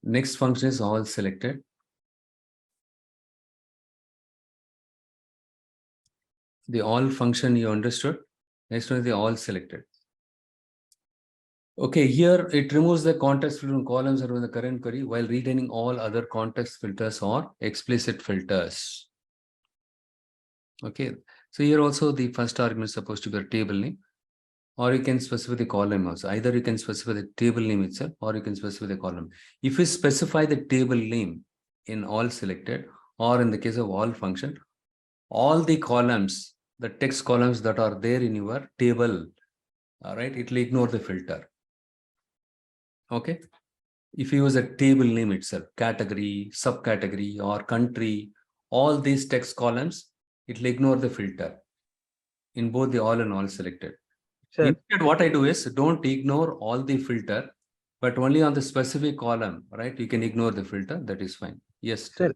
Next function is all selected. The all function you understood. Next one is the all selected. Okay, here it removes the context filter from columns around the current query while retaining all other context filters or explicit filters. Okay, so here also the first argument is supposed to be a table name, or you can specify the column also. Either you can specify the table name itself, or you can specify the column. If you specify the table name in all selected, or in the case of all function, all the columns, the text columns that are there in your table, all right, it will ignore the filter. Okay. If you use a table name itself, category, subcategory, or country, all these text columns, it will ignore the filter in both the all and all selected. Sure. Instead, what I do is don't ignore all the filter, but only on the specific column, right? You can ignore the filter. That is fine. Yes. Sir,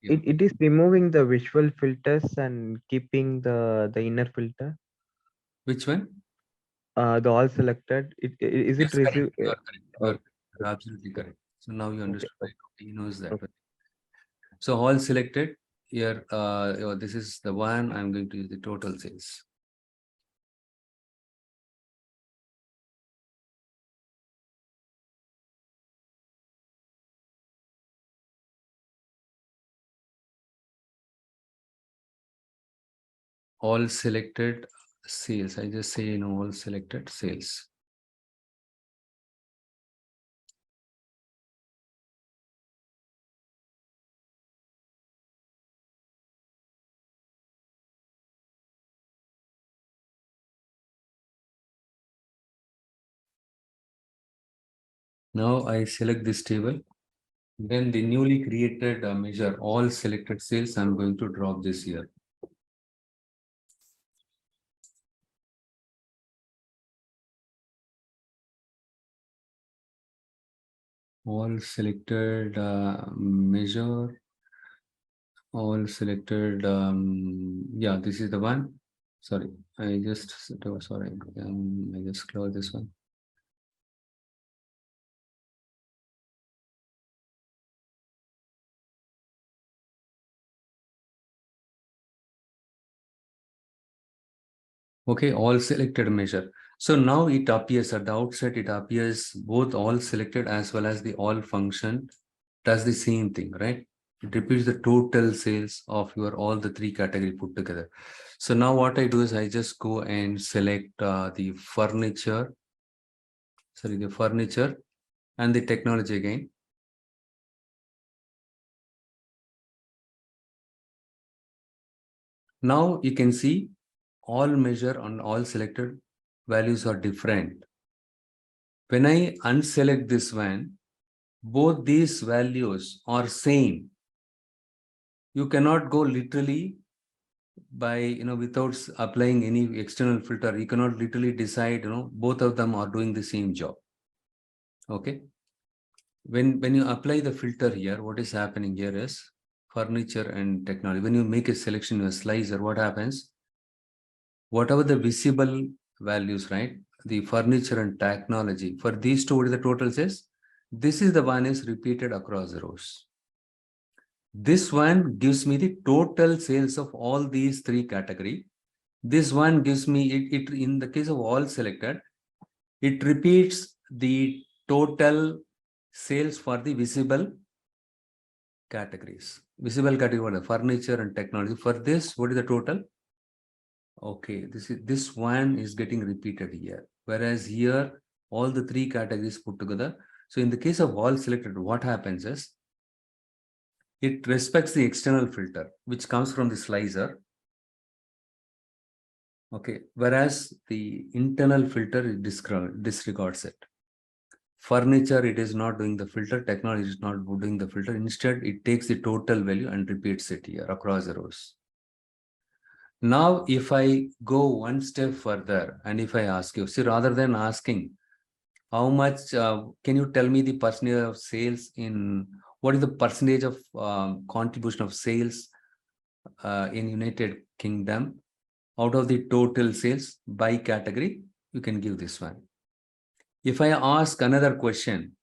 yeah. it is removing the visual filters and keeping the inner filter. Which one? The all selected. Is it Yes, correct. receive? You are correct. You are Okay. absolutely correct. So now you understood. Okay. He knows that. Okay. So all selected here. This is the one. I'm going to use the total sales. All selected sales. I just say, all selected sales. Now I select this table. Then the newly created measure, all selected sales, I'm going to drop this here. All selected measure, all selected, yeah, this is the one. Sorry, I just close this one. Okay, all selected measure. So now it appears at the outset, it appears both all selected as well as the all function does the same thing, right? It repeats the total sales of your all the three category put together. So now what I do is I just go and select the furniture and the technology again. Now you can see all measure and all selected values are different. When I unselect this one, both these values are same. You cannot go literally by, without applying any external filter. You cannot literally decide, both of them are doing the same job. Okay. When you apply the filter here, what is happening here is furniture and technology. When you make a selection in a slicer, what happens? Whatever the visible values, right? The furniture and technology, for these two, what is the total says? This is the one is repeated across the rows. This one gives me the total sales of all these three categories. This one gives me it in the case of all selected, it repeats the total sales for the visible categories. Visible category, what? Furniture and technology. For this, what is the total? Okay, this one is getting repeated here. Whereas here, all the three categories put together. So in the case of all selected, what happens is it respects the external filter, which comes from the slicer. Okay, whereas the internal filter disregards it. Furniture, it is not doing the filter. Technology is not doing the filter. Instead, it takes the total value and repeats it here across the rows. Now, if I go one step further and if I ask you, see, rather than asking how much, can you tell me the percentage of sales in, what is the percentage of contribution of sales in United Kingdom out of the total sales by category? You can give this one. If I ask another question,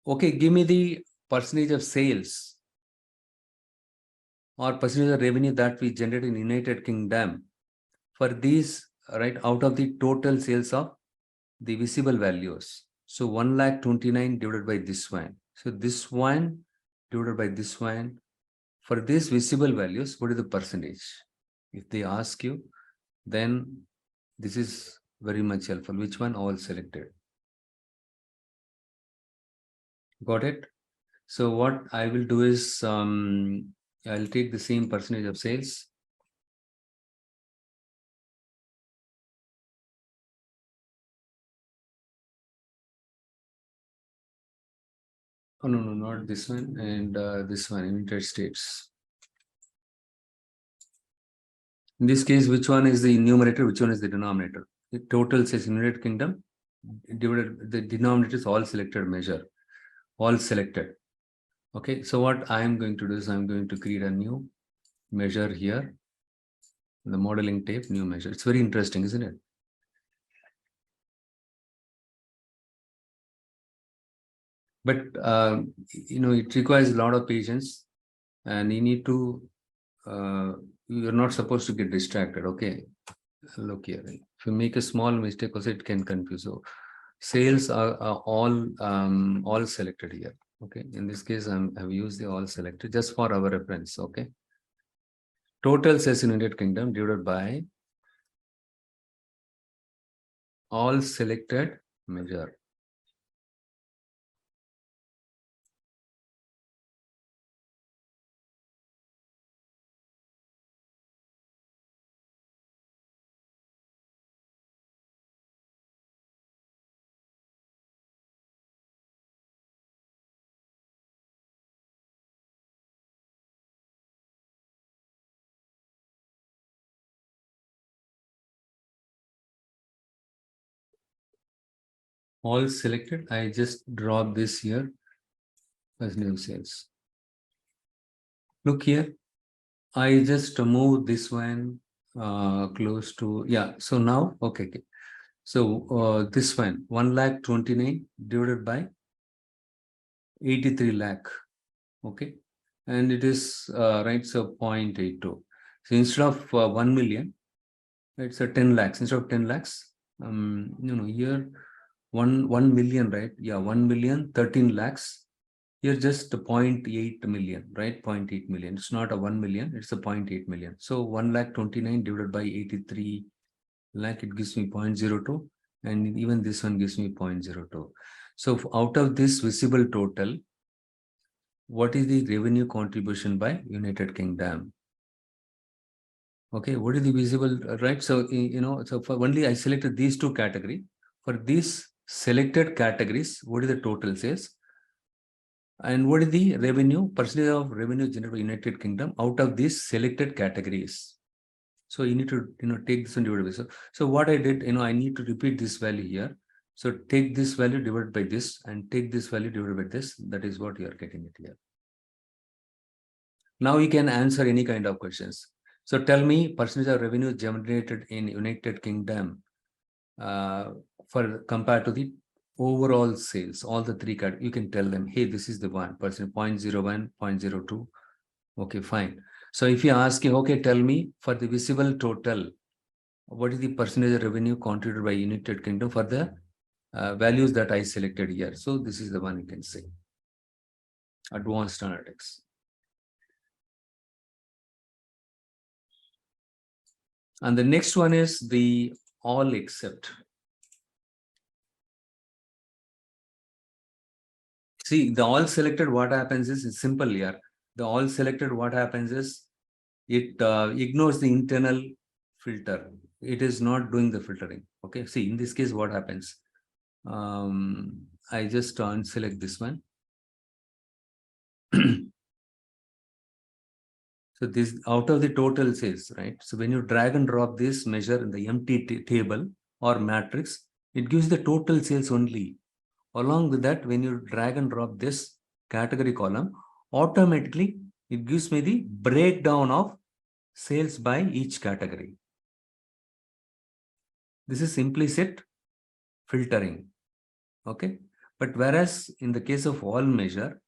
Okay, give me the percentage of sales or percentage of revenue that we generate in United Kingdom for these, right, out of the total sales of the visible values. So 1,29,000 divided by this one. So this one divided by this one. For these visible values, what is the percentage? If they ask you, then this is very much helpful. Which one? All selected. Got it? So what I will do is, I'll take the same percentage of sales. Oh, no, not this one, and this one, United States. In this case, which one is the numerator, which one is the denominator? The total says United Kingdom, divided, the denominator is all selected measure, all selected. Okay, so what I am going to do is I'm going to create a new measure here. The modeling tape, new measure. It's very interesting, isn't it? But, it requires a lot of patience, and you need to, you're not supposed to get distracted. Okay, look here. If you make a small mistake, also it can confuse. So sales are all selected here. Okay, in this case, I've used the all selected just for our reference. Okay, total sales in United Kingdom divided by all selected measure. All selected. I just drop this here as new sales. Look here. I just move this one close to, yeah. So now, okay. So this one, 1,29,000 divided by 83 lakh. Okay. And it is, right, so 0.82. So instead of 1 million, it's a 10 lakhs. Instead of 10 lakhs, here 1 million, right? Yeah, 1 million, 13 lakhs. Here just 0.8 million, right? 0.8 million. It's not a 1 million, it's a 0.8 million. So 1,29,000 divided by 83 lakh, it gives me 0.02. And even this one gives me 0.02. So out of this visible total, what is the revenue contribution by United Kingdom? Okay, what is the visible, right? So, so for only I selected these two categories. For these selected categories, what is the total sales? And what is the revenue, percentage of revenue generated by United Kingdom out of these selected categories? So you need to, take this one divided by. So what I did, I need to repeat this value here. So take this value divided by this and take this value divided by this. That is what you are getting it here. Now you can answer any kind of questions. So tell me percentage of revenue generated in United Kingdom for compared to the overall sales, all the three categories. You can tell them, hey, this is the 1%, 0.01, 0.02. Okay, fine. So if you ask you, okay, tell me for the visible total, what is the percentage of revenue contributed by United Kingdom for the values that I selected here? So this is the one you can say. Advanced analytics. And the next one is the all except. See, the all selected, what happens is, it's simple here. The all selected, what happens is, it ignores the internal filter. It is not doing the filtering. Okay, see, in this case, what happens? I just unselect this one. So this out of the total sales, right? So when you drag and drop this measure in the empty table or matrix, it gives the total sales only. Along with that, when you drag and drop this category column, automatically it gives me the breakdown of sales by each category. This is implicit filtering. Okay. But whereas in the case of all measure,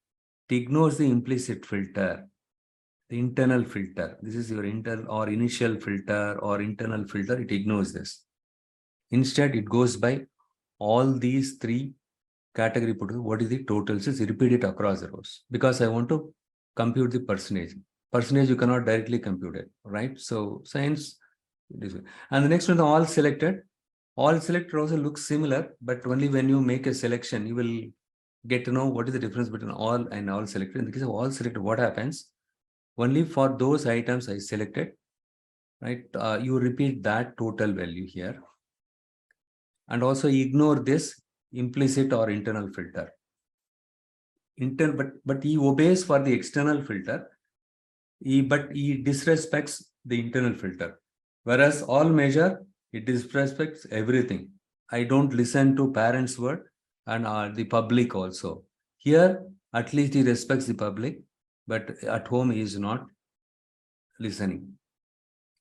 it ignores the implicit filter, the internal filter. This is your internal or initial filter or internal filter. It ignores this. Instead, it goes by all these three category put. What is the total? Just repeat it across the rows because I want to compute the percentage. Percentage you cannot directly compute it, right? So science, and the next one, the all selected. All selected also looks similar, but only when you make a selection, you will get to know what is the difference between all and all selected. In the case of all selected, what happens? Only for those items I selected, right? You repeat that total value here, and also ignore this implicit or internal filter. But he obeys for the external filter. But he disrespects the internal filter. Whereas all measure, it disrespects everything. I don't listen to parents' word and the public also. Here, at least he respects the public, but at home he is not listening.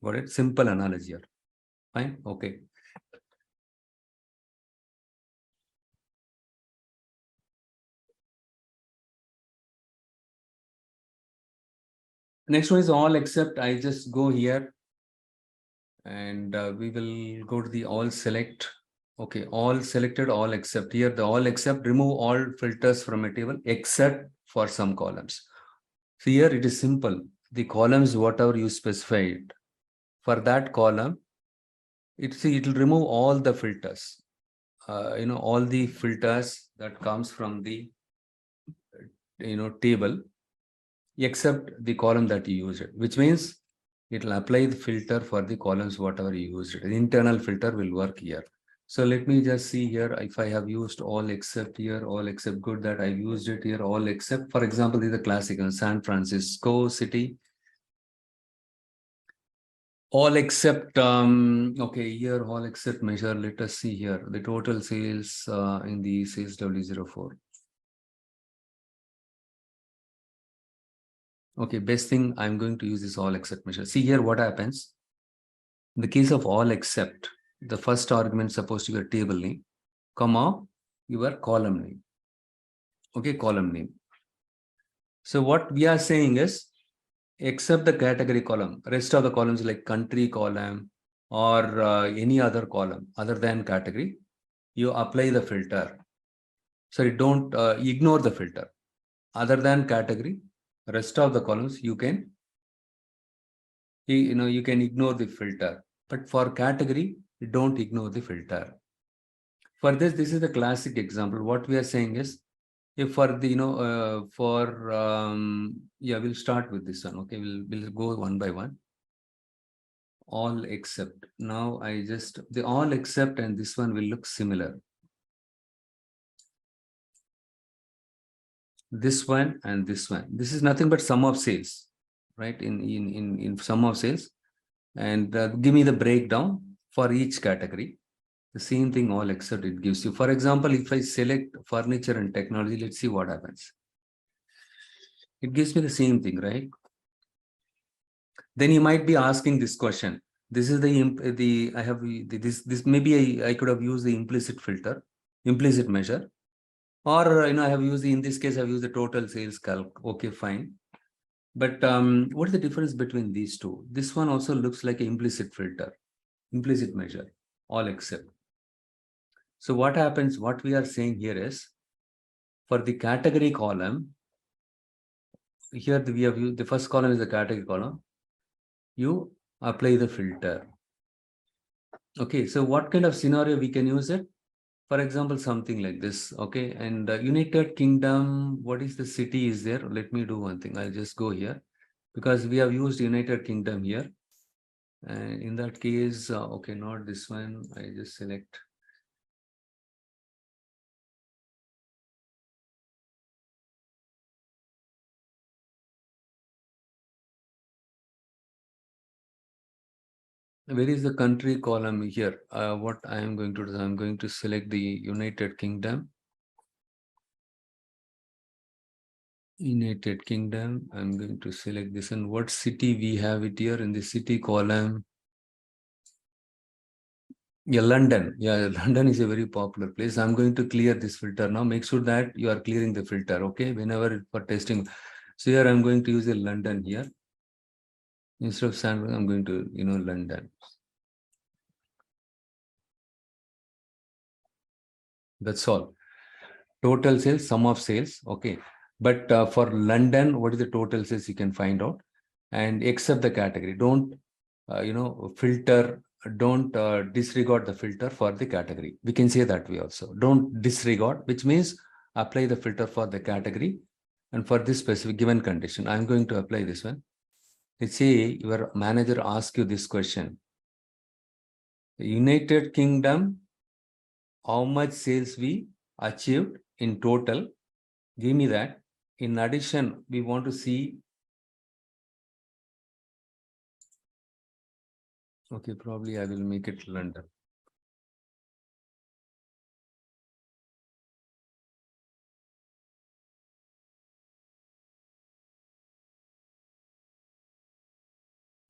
Got it? Simple analogy here. Fine? Okay. Next one is all except. I just go here and we will go to the all select. Okay, all selected, all except. Here the all except, remove all filters from a table except for some columns. So here it is simple. The columns, whatever you specified for that column, it will remove all the filters. All the filters that comes from the table except the column that you used it, which means it will apply the filter for the columns whatever you used it. The internal filter will work here. So let me just see here if I have used all except here, all except good that I used it here, all except, for example, this is the classic in San Francisco city. All except, okay, here all except measure. Let us see here the total sales in the sales W04. Okay, best thing I'm going to use is all except measure. See here what happens. In the case of all except, the first argument supposed to be a table name, comma, your column name. Okay, column name. So what we are saying is, except the category column, rest of the columns like country column or any other column other than category, you apply the filter. So you don't ignore the filter. Other than category, rest of the columns you can you can ignore the filter. But for category, you don't ignore the filter. For this is the classic example. What we are saying is, if for the we'll start with this one. Okay, we'll go one by one. All except. Now I just the all except and this one will look similar. This one and this one. This is nothing but sum of sales, right? In sum of sales, and give me the breakdown for each category. The same thing all except it gives you. For example, if I select furniture and technology, let's see what happens. It gives me the same thing, right? Then you might be asking this question. This is I have this maybe I could have used the implicit filter, implicit measure, or I have used in this case I've used the total sales calc. Okay, fine. But what is the difference between these two? This one also looks like an implicit filter, implicit measure, all except. So what happens? What we are saying here is, for the category column, here we have used the first column is the category column. You apply the filter. Okay, so what kind of scenario we can use it? For example, something like this. Okay, and United Kingdom, what is the city is there? Let me do one thing. I'll just go here because we have used United Kingdom here. And in that case, okay, not this one. I just select. Where is the country column here? What I am going to do, I'm going to select the United Kingdom. United Kingdom. I'm going to select this and what city we have it here in the city column. Yeah, London. Yeah, London is a very popular place. I'm going to clear this filter now. Make sure that you are clearing the filter, okay? Whenever for testing. So here I'm going to use a London here. Instead of San, I'm going to, London. That's all. Total sales, sum of sales, okay. But for London, what is the total sales you can find out, and accept the category. Don't, filter. Don't disregard the filter for the category. We can say that way also. Don't disregard, which means apply the filter for the category, and for this specific given condition, I'm going to apply this one. Let's say your manager asks you this question: United Kingdom, how much sales we achieved in total? Give me that. In addition, we want to see. Okay, probably I will make it London.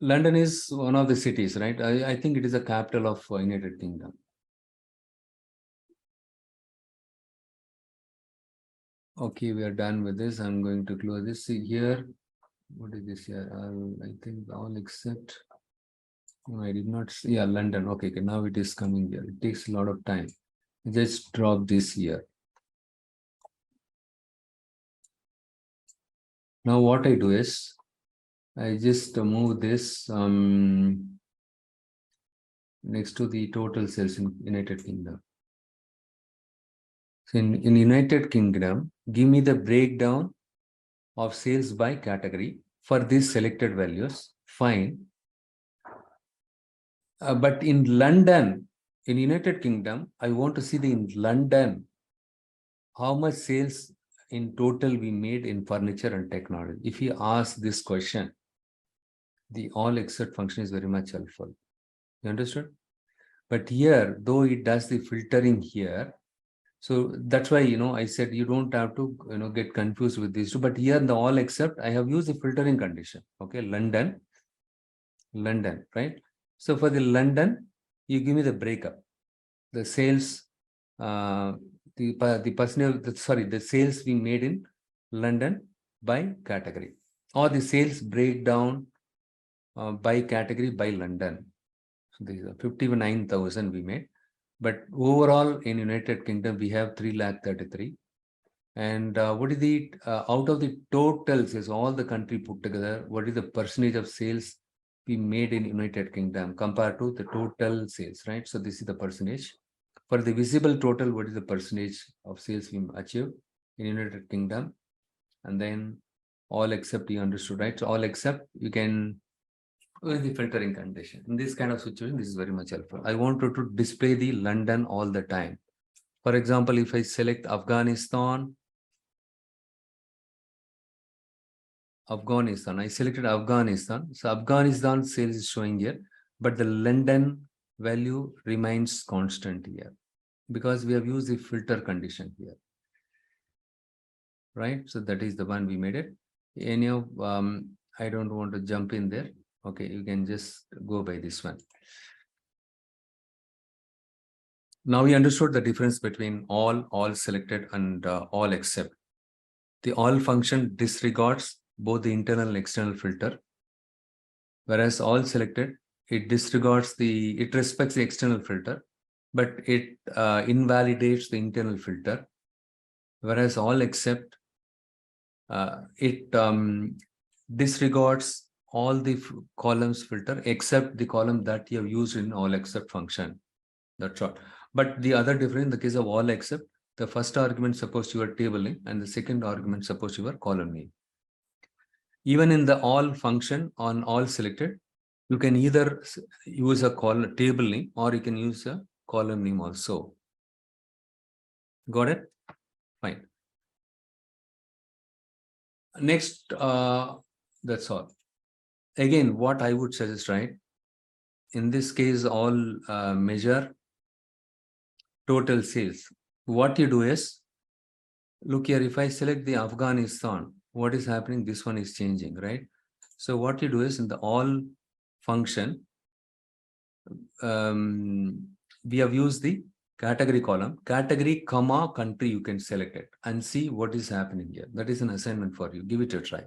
London is one of the cities, right? I think it is the capital of United Kingdom. Okay, we are done with this. I'm going to close this. See here. What is this here? I think all except. No, I did not see. Yeah, London. Okay, now it is coming here. It takes a lot of time. Just drop this here. Now what I do is I just move this next to the total sales in United Kingdom. So in United Kingdom, give me the breakdown of sales by category for these selected values. Fine. But in London, in United Kingdom, I want to see in London how much sales in total we made in furniture and technology. If you ask this question, the all except function is very much helpful. You understood? But here, though it does the filtering here, so that's why, I said you don't have to, get confused with these two. But here in the all except, I have used the filtering condition. Okay, London, right? So for the London, you give me the breakup, the sales, the sales we made in London by category, or the sales breakdown by category by London. So these are 59,000 we made. But overall in United Kingdom, we have 3,33,000. And what is the, out of the total sales, all the country put together, what is the percentage of sales we made in United Kingdom compared to the total sales, right? So this is the percentage. For the visible total, what is the percentage of sales we achieved in United Kingdom? And then all except, you understood, right? So all except, you can with the filtering condition. In this kind of situation, this is very much helpful. I want to display the London all the time. For example, if I select Afghanistan, I selected Afghanistan. So Afghanistan sales is showing here, but the London value remains constant here because we have used the filter condition here, right? So that is the one we made it. I don't want to jump in there. Okay, you can just go by this one. Now we understood the difference between all selected, and all except. The all function disregards both the internal and external filter, whereas all selected, it respects the external filter, but it invalidates the internal filter, whereas all except, it disregards all the columns filter except the column that you have used in all except function. That's all. But the other difference in the case of all except, the first argument suppose your table name and the second argument suppose your column name. Even in the all function on all selected, you can either use a table name or you can use a column name also. Got it? Fine. Next, that's all. Again, what I would suggest, right? In this case, all measure total sales. What you do is, look here, if I select the Afghanistan, what is happening? This one is changing, right? So what you do is in the all function, we have used the category column, category, comma, country, you can select it and see what is happening here. That is an assignment for you. Give it a try.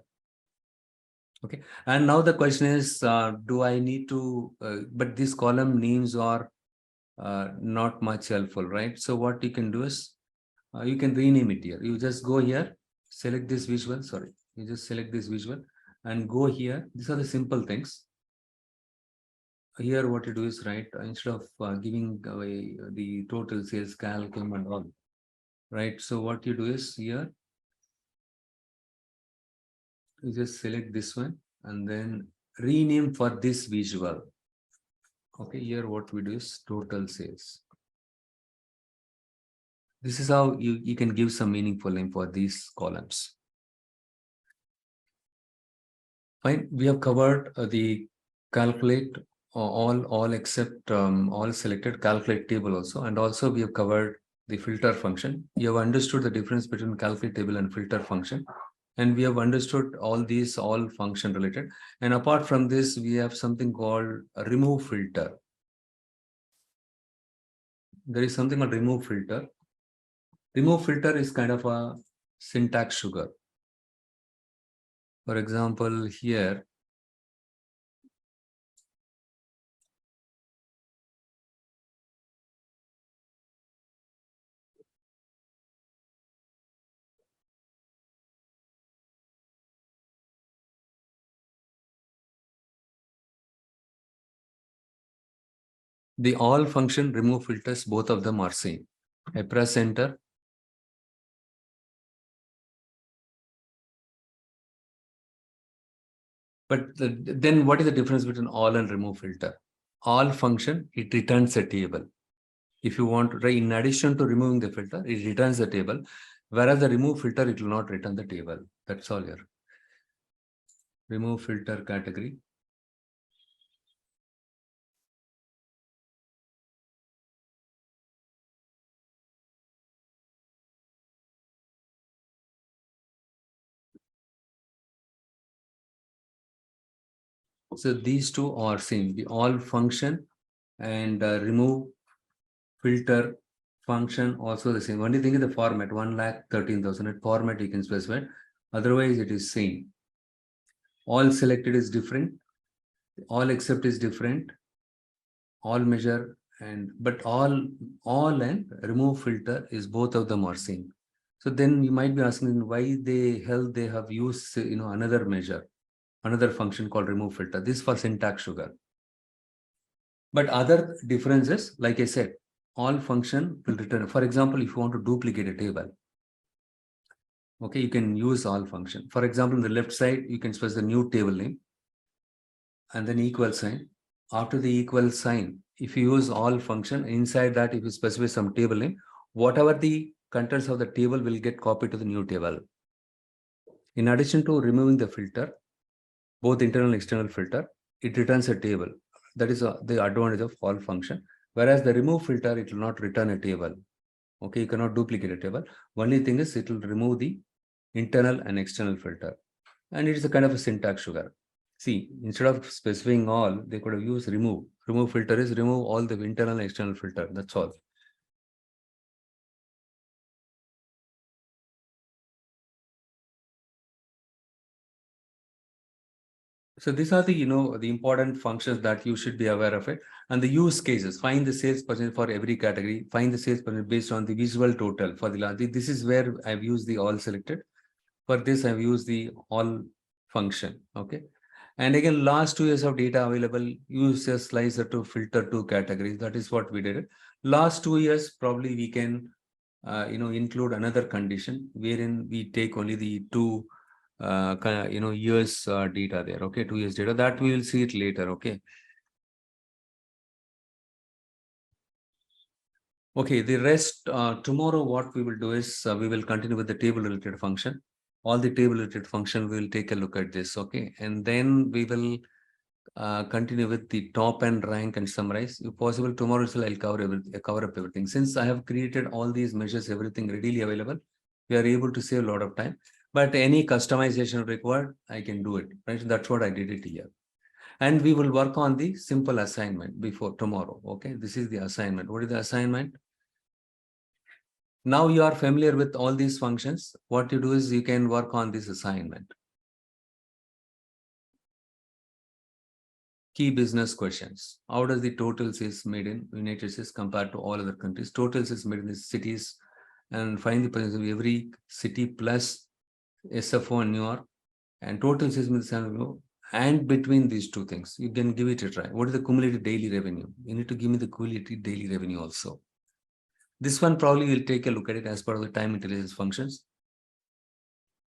Okay. And now the question is, do I need to, but these column names are not much helpful, right? So what you can do is, you can rename it here. You just go here, select this visual, sorry. You just select this visual and go here. These are the simple things. Here what you do is, right, instead of giving away the total sales calculum and all, right? So what you do is here, you just select this one and then rename for this visual. Okay, here what we do is total sales. This is how you can give some meaningful name for these columns. Fine, we have covered the calculate all except all selected calculate table also, and also we have covered the filter function. You have understood the difference between calculate table and filter function, and we have understood all these all function related. And apart from this, we have something called a remove filter. There is something called remove filter. Remove filter is kind of a syntax sugar. For example, here, the all function remove filters, both of them are same. I press enter. But then what is the difference between all and remove filter? All function, it returns a table. If you want, right, in addition to removing the filter, it returns the table. Whereas the remove filter, it will not return the table. That's all here. Remove filter category. So these two are same. The all function and remove filter function also the same. Only thing is the format, 1,13,000 format you can specify. Otherwise, it is same. All selected is different. All except is different. All measure and but all and remove filter is both of them are same. So then you might be asking why they have used another measure, another function called remove filter. This for syntax sugar. But other differences, like I said, all function will return. For example, if you want to duplicate a table, okay, you can use all function. For example, on the left side, you can specify the new table name and then equal sign. After the equal sign, if you use all function, inside that, if you specify some table name, whatever the contents of the table will get copied to the new table. In addition to removing the filter, both internal and external filter, it returns a table. That is the advantage of all function. Whereas the remove filter, it will not return a table. Okay, you cannot duplicate a table. Only thing is it will remove the internal and external filter. And it is a kind of a syntax sugar. See, instead of specifying all, they could have used remove. Remove filter is remove all the internal and external filter. That's all. So these are the, the important functions that you should be aware of it. And the use cases, find the sales percentage for every category, find the sales percentage based on the visual total for the last. This is where I've used the all selected. For this, I've used the all function. Okay. And again, last 2 years of data available, use a slicer to filter 2 categories. That is what we did. Last 2 years, probably we can, include another condition wherein we take only the 2 years data there. Okay, 2 years data, that we will see it later. Okay. Okay, the rest tomorrow, what we will do is we will continue with the table related function. All the table related function, we will take a look at this. Okay, and then we will continue with the top and rank and summarize. If possible, tomorrow I'll cover up everything. Since I have created all these measures, everything readily available, we are able to save a lot of time. But any customization required, I can do it. Right? That's what I did it here. And we will work on the simple assignment before tomorrow. Okay, this is the assignment. What is the assignment? Now you are familiar with all these functions. What you do is you can work on this assignment. Key business questions. How does the total sales made in United States compared to all other countries? Total sales made in the cities, and find the percentage of every city plus SFO in New York, and total sales made in San Francisco, and between these two things, you can give it a try. What is the cumulative daily revenue? You need to give me the cumulative daily revenue also. This one probably will take a look at it as part of the time intelligence functions.